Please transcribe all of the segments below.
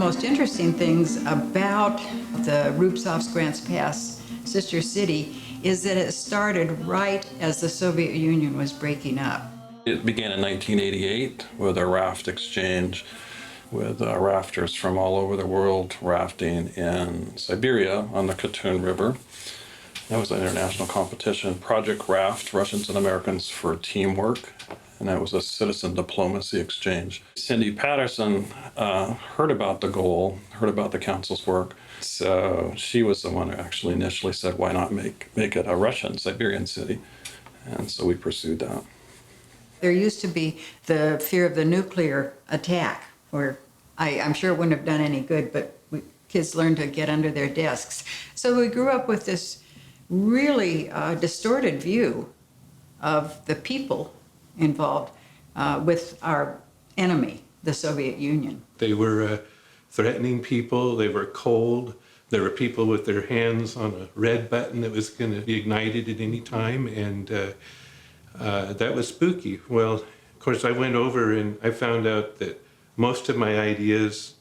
most interesting things about the Rubtsovsk Grants Pass sister city is that it started right as the Soviet Union was breaking up. It began in 1988 with a raft exchange with rafters from all over the world rafting in Siberia on the Katun River. That was an international competition, Project Raft, Russians and Americans for Teamwork, and that was a citizen diplomacy exchange. Cindy Patterson heard about the goal, heard about the council's work, so she was the one who actually initially said, why not make it a Russian Siberian city? And so we pursued that. There used to be the fear of the nuclear attack, where I'm sure it wouldn't have done any good, but kids learned to get under their desks. So we grew up with this really distorted view of the people involved with our enemy, the Soviet Union. They were threatening people, they were cold, there were people with their hands on a red button that was going to be ignited at any time, and that was spooky. Well, of course, I went over and I found out that most of my ideas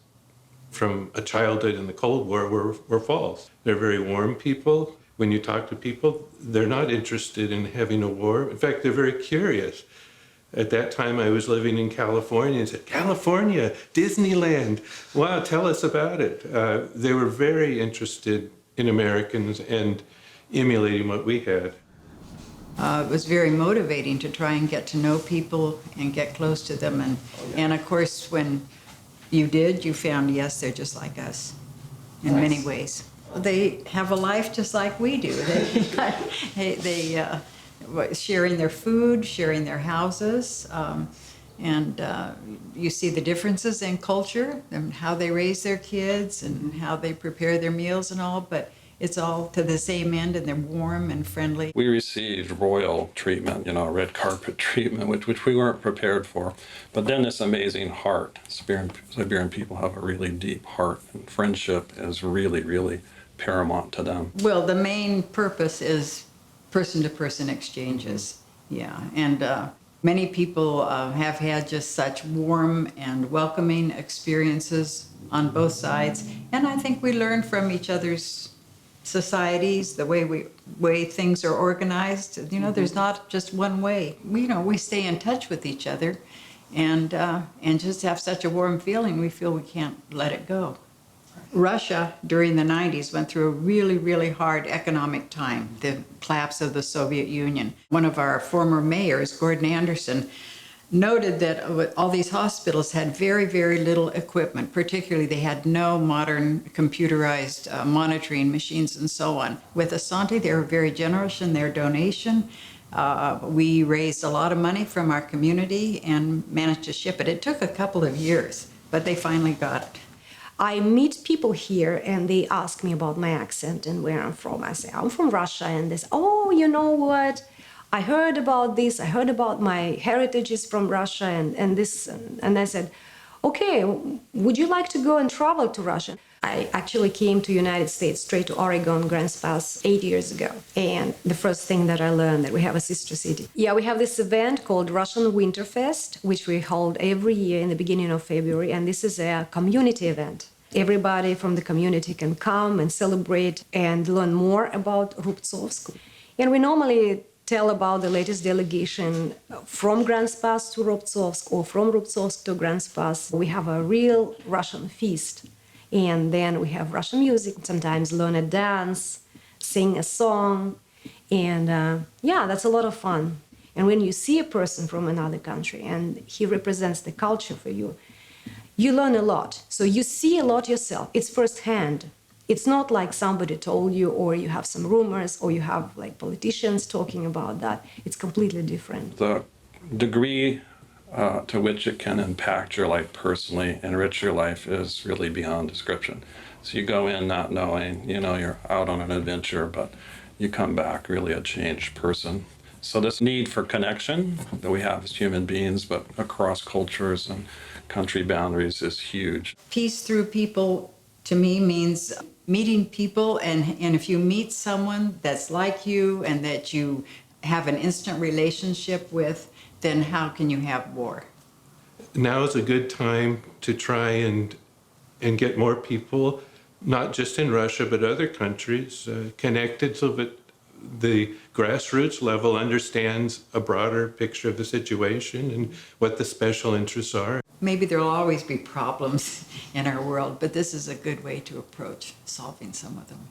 from a childhood in the Cold War were false. They're very warm people. When you talk to people, they're not interested in having a war. In fact, they're very curious. At that time, I was living in California and said, California, Disneyland, wow, tell us about it. They were very interested in Americans and emulating what we had. It was very motivating to try and get to know people and get close to them. And of course, when you did, you found, yes, they're just like us in many ways. They have a life just like we do. They sharing their food, sharing their houses, and you see the differences in culture and how they raise their kids and how they prepare their meals and all, but it's all to the same end, and they're warm and friendly. We received royal treatment, red carpet treatment, which we weren't prepared for. But then this amazing heart. Siberian people have a really deep heart, and friendship is really, really paramount to them. Well, the main purpose is person-to-person exchanges, yeah. And many people have had just such warm and welcoming experiences on both sides. And I think we learn from each other's societies, the way things are organized. There's not just one way. We stay in touch with each other, and just have such a warm feeling. We feel we can't let it go. Russia during the 90s went through a really, really hard economic time, the collapse of the Soviet Union. One of our former mayors, Gordon Anderson, noted that all these hospitals had very, very little equipment. Particularly, they had no modern computerized monitoring machines and so on. With Asante, they were very generous in their donation. We raised a lot of money from our community and managed to ship it. It took a couple of years, but they finally got it. I meet people here and they ask me about my accent and where I'm from. I say, I'm from Russia, and they say, oh, you know what? I heard about this, I heard about my heritage is from Russia and this, and I said, okay, would you like to go and travel to Russia? I actually came to United States, straight to Oregon, Grants Pass, 8 years ago. And the first thing that I learned that we have a sister city. Yeah, we have this event called Russian Winterfest, which we hold every year in the beginning of February. And this is a community event. Everybody from the community can come and celebrate and learn more about Rubtsovsk. And we normally tell about the latest delegation from Grants Pass to Rubtsovsk or from Rubtsovsk to Grants Pass. We have a real Russian feast. And then we have Russian music, sometimes learn a dance, sing a song. And yeah, that's a lot of fun. And when you see a person from another country and he represents the culture for you, you learn a lot. So you see a lot yourself. It's firsthand. It's not like somebody told you, or you have some rumors, or you have like politicians talking about that. It's completely different. The degree to which it can impact your life personally, enrich your life, is really beyond description. So you go in not knowing, you're out on an adventure, but you come back really a changed person. So this need for connection that we have as human beings, but across cultures and country boundaries, is huge. Peace through people, to me, means meeting people, and if you meet someone that's like you and that you have an instant relationship with, then how can you have war? Now is a good time to try and and get more people, not just in Russia, but other countries, connected so that the grassroots level understands a broader picture of the situation and what the special interests are. Maybe there will always be problems in our world, but this is a good way to approach solving some of them.